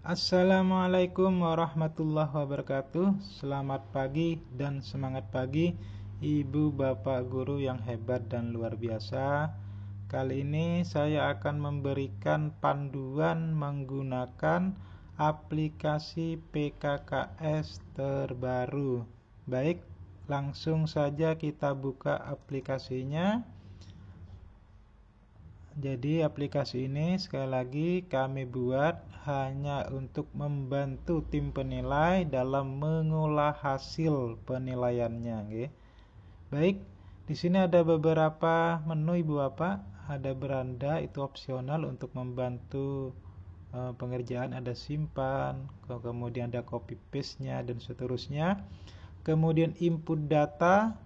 Assalamualaikum warahmatullahi wabarakatuh. Selamat pagi dan semangat pagi Ibu Bapak Guru yang hebat dan luar biasa. Kali ini saya akan memberikan panduan menggunakan aplikasi PKKS terbaru. Baik, langsung saja kita buka aplikasinya. Jadi aplikasi ini sekali lagi kami buat hanya untuk membantu tim penilai dalam mengolah hasil penilaiannya, okay? Baik, di sini ada beberapa menu Ibu Bapak, ada beranda itu opsional untuk membantu pengerjaan, ada simpan, kemudian ada copy paste-nya dan seterusnya. Kemudian input data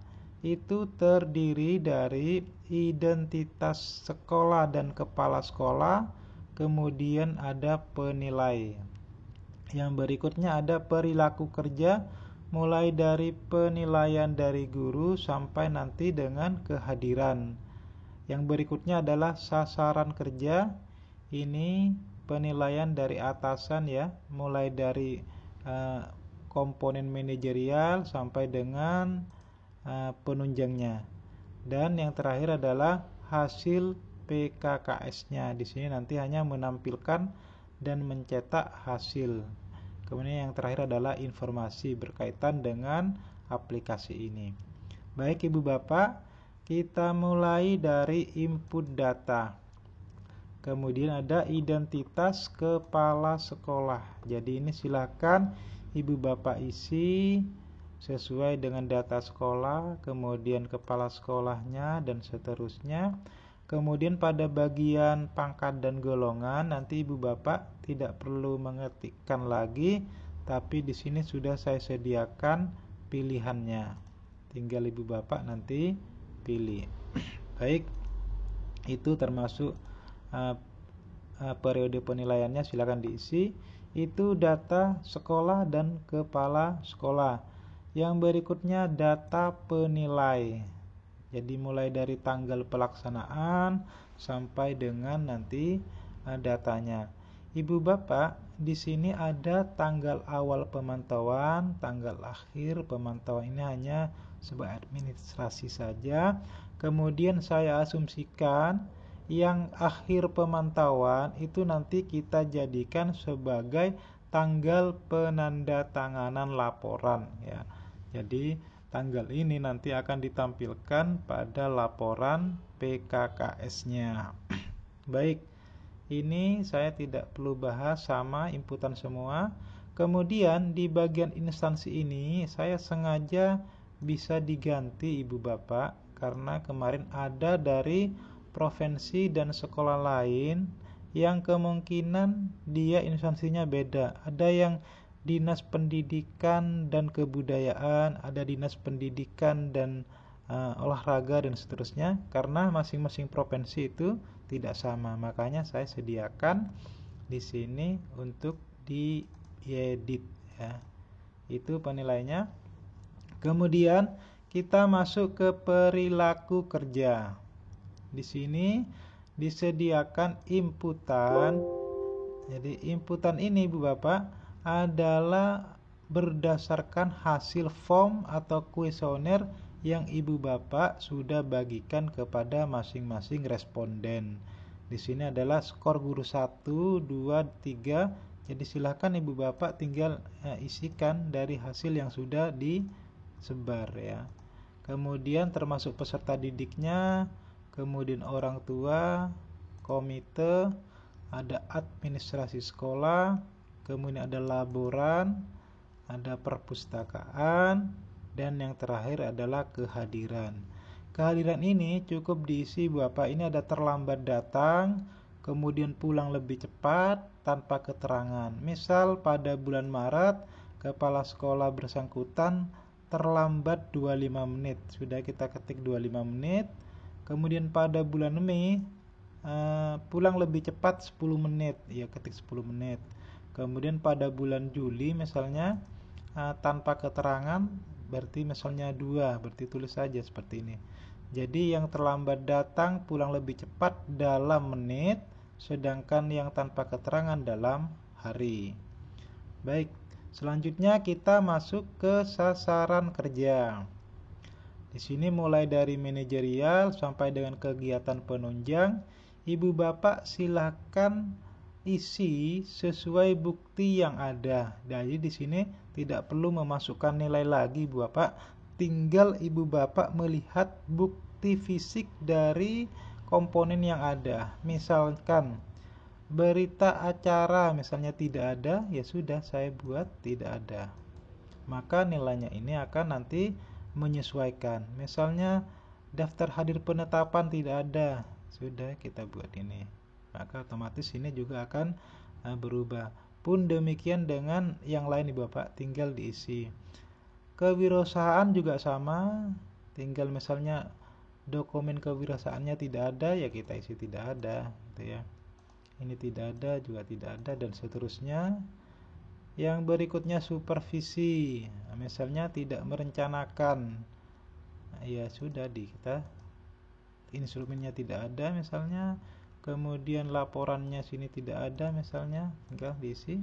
itu terdiri dari identitas sekolah dan kepala sekolah, kemudian ada penilai. Yang berikutnya ada perilaku kerja, mulai dari penilaian dari guru sampai nanti dengan kehadiran. Yang berikutnya adalah sasaran kerja, ini penilaian dari atasan ya, mulai dari komponen manajerial sampai dengan penunjangnya. Dan yang terakhir adalah hasil PKKS-nya. Di sini nanti hanya menampilkan dan mencetak hasil. Kemudian yang terakhir adalah informasi berkaitan dengan aplikasi ini. Baik Ibu Bapak, kita mulai dari input data. Kemudian ada identitas kepala sekolah. Jadi ini silakan Ibu Bapak isi sesuai dengan data sekolah, kemudian kepala sekolahnya dan seterusnya. Kemudian pada bagian pangkat dan golongan nanti Ibu Bapak tidak perlu mengetikkan lagi, tapi di sini sudah saya sediakan pilihannya. Tinggal Ibu Bapak nanti pilih. Baik, itu termasuk periode penilaiannya, silakan diisi. Itu data sekolah dan kepala sekolah. Yang berikutnya data penilai. Jadi mulai dari tanggal pelaksanaan sampai dengan nanti datanya. Ibu Bapak, di sini ada tanggal awal pemantauan, tanggal akhir pemantauan, ini hanya sebagai administrasi saja. Kemudian saya asumsikan yang akhir pemantauan itu nanti kita jadikan sebagai tanggal penandatanganan laporan ya. Jadi tanggal ini nanti akan ditampilkan pada laporan PKKS-nya. Baik, ini saya tidak perlu bahas sama inputan semua. Kemudian di bagian instansi ini saya sengaja bisa diganti Ibu Bapak karena kemarin ada dari provinsi dan sekolah lain yang kemungkinan dia instansinya beda. Ada yang Dinas Pendidikan dan Kebudayaan, ada Dinas Pendidikan dan Olahraga dan seterusnya. Karena masing-masing provinsi itu tidak sama, makanya saya sediakan di sini untuk diedit ya. Itu penilainya. Kemudian kita masuk ke perilaku kerja. Di sini disediakan inputan. Jadi inputan ini Ibu Bapak adalah berdasarkan hasil form atau kuesioner yang Ibu Bapak sudah bagikan kepada masing-masing responden. Di sini adalah skor guru 1, 2, 3. Jadi silakan Ibu Bapak tinggal isikan dari hasil yang sudah disebar ya. Kemudian termasuk peserta didiknya, kemudian orang tua, komite, ada administrasi sekolah, kemudian ada laboran, ada perpustakaan, dan yang terakhir adalah kehadiran. Kehadiran ini cukup diisi Bapak, ini ada terlambat datang, kemudian pulang lebih cepat tanpa keterangan. Misal pada bulan Maret, kepala sekolah bersangkutan terlambat 25 menit. Sudah kita ketik 25 menit. Kemudian pada bulan Mei pulang lebih cepat 10 menit. Ya, ketik 10 menit. Kemudian pada bulan Juli misalnya tanpa keterangan, berarti misalnya 2, berarti tulis saja seperti ini. Jadi yang terlambat datang pulang lebih cepat dalam menit, sedangkan yang tanpa keterangan dalam hari. Baik, selanjutnya kita masuk ke sasaran kerja. Di sini mulai dari manajerial sampai dengan kegiatan penunjang, Ibu Bapak silakan isi sesuai bukti yang ada. Jadi di sini tidak perlu memasukkan nilai lagi, Ibu Bapak. Tinggal Ibu Bapak melihat bukti fisik dari komponen yang ada. Misalkan berita acara misalnya tidak ada, ya sudah saya buat tidak ada. Maka nilainya ini akan nanti menyesuaikan. Misalnya daftar hadir penetapan tidak ada, sudah kita buat ini. Maka otomatis ini juga akan berubah. Pun demikian dengan yang lain Ibu Bapak, tinggal diisi. Kewirausahaan juga sama, tinggal misalnya dokumen kewirausahaannya tidak ada, ya kita isi tidak ada, gitu ya. Ini tidak ada, juga tidak ada, dan seterusnya. Yang berikutnya supervisi, misalnya tidak merencanakan, ya sudah kita instrumennya tidak ada misalnya. Kemudian laporannya sini tidak ada misalnya, tinggal diisi,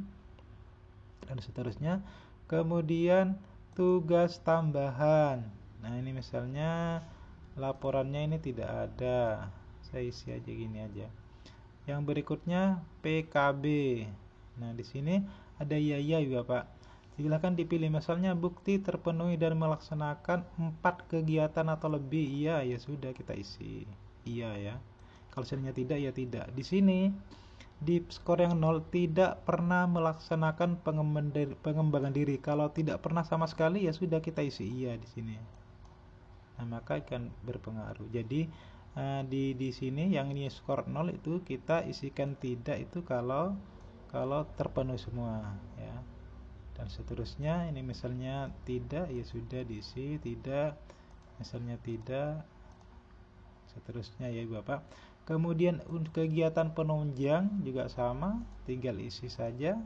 dan seterusnya. Kemudian tugas tambahan, nah ini misalnya laporannya ini tidak ada, saya isi aja gini aja. Yang berikutnya PKB. Nah, di sini ada iya ya Pak. Silakan dipilih misalnya bukti terpenuhi dan melaksanakan 4 kegiatan atau lebih. Iya, ya sudah kita isi. Iya ya. Kalau seandainya tidak, ya tidak. Di sini di skor yang 0 tidak pernah melaksanakan pengembangan diri. Kalau tidak pernah sama sekali, ya sudah kita isi iya di sini. Nah, maka akan berpengaruh. Jadi di sini yang ini skor 0 itu kita isikan tidak itu kalau terpenuhi semua ya. Dan seterusnya ini misalnya tidak, ya sudah diisi tidak, misalnya tidak, seterusnya ya Bapak. Kemudian untuk kegiatan penunjang juga sama, tinggal isi saja.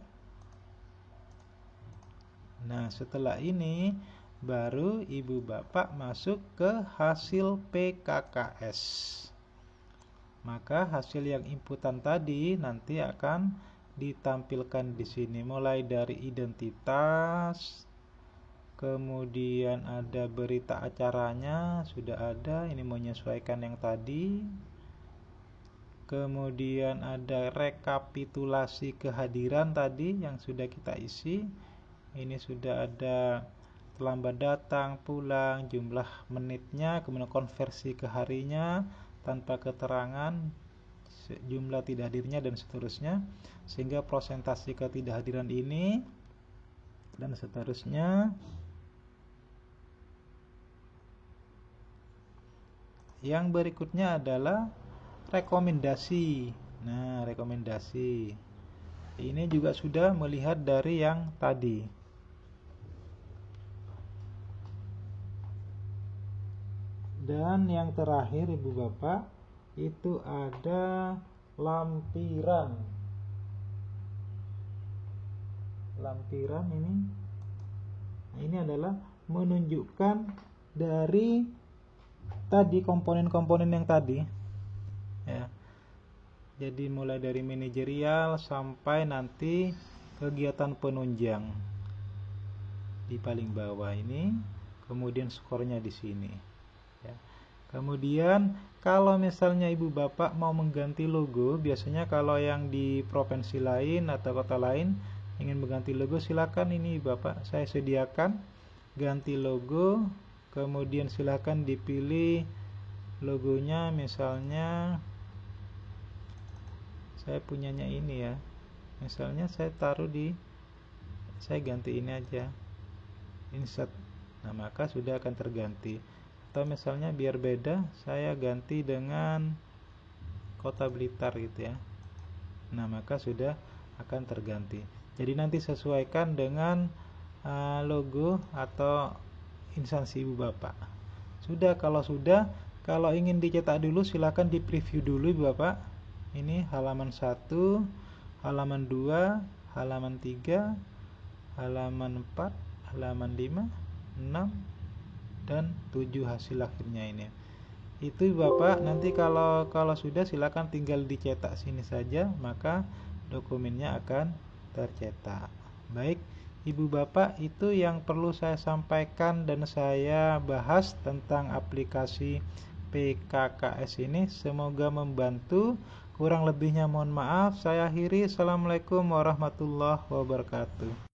Nah, setelah ini baru Ibu Bapak masuk ke hasil PKKS. Maka hasil yang inputan tadi nanti akan ditampilkan di sini, mulai dari identitas, kemudian ada berita acaranya sudah ada, ini menyesuaikan yang tadi. Kemudian ada rekapitulasi kehadiran tadi yang sudah kita isi. Ini sudah ada terlambat datang, pulang, jumlah menitnya, kemudian konversi ke harinya tanpa keterangan, jumlah tidak hadirnya, dan seterusnya, sehingga prosentasi ketidakhadiran ini dan seterusnya. Yang berikutnya adalah rekomendasi. Nah, rekomendasi ini juga sudah melihat dari yang tadi. Dan yang terakhir Ibu Bapak, itu ada lampiran. Lampiran ini adalah menunjukkan dari tadi komponen-komponen yang tadi ya. Jadi mulai dari manajerial sampai nanti kegiatan penunjang di paling bawah ini, kemudian skornya di sini ya. Kemudian kalau misalnya Ibu Bapak mau mengganti logo, biasanya kalau yang di provinsi lain atau kota lain ingin mengganti logo, silakan ini Bapak saya sediakan ganti logo. Kemudian silakan dipilih logonya, misalnya saya punyanya ini ya, misalnya saya ganti ini aja, insert. Nah, maka sudah akan terganti. Atau misalnya biar beda, saya ganti dengan Kota Blitar gitu ya. Nah, maka sudah akan terganti. Jadi nanti sesuaikan dengan logo atau instansi Ibu Bapak. Kalau ingin dicetak dulu silakan di preview dulu Ibu Bapak. Ini halaman 1, halaman 2, halaman 3, halaman 4, halaman 5, 6, dan 7 hasil akhirnya ini. Itu Bapak, nanti kalau sudah silakan tinggal dicetak sini saja, maka dokumennya akan tercetak. Baik, Ibu Bapak, itu yang perlu saya sampaikan dan saya bahas tentang aplikasi PKKS ini. Semoga membantu. Kurang lebihnya mohon maaf. Saya akhiri. Assalamualaikum warahmatullahi wabarakatuh.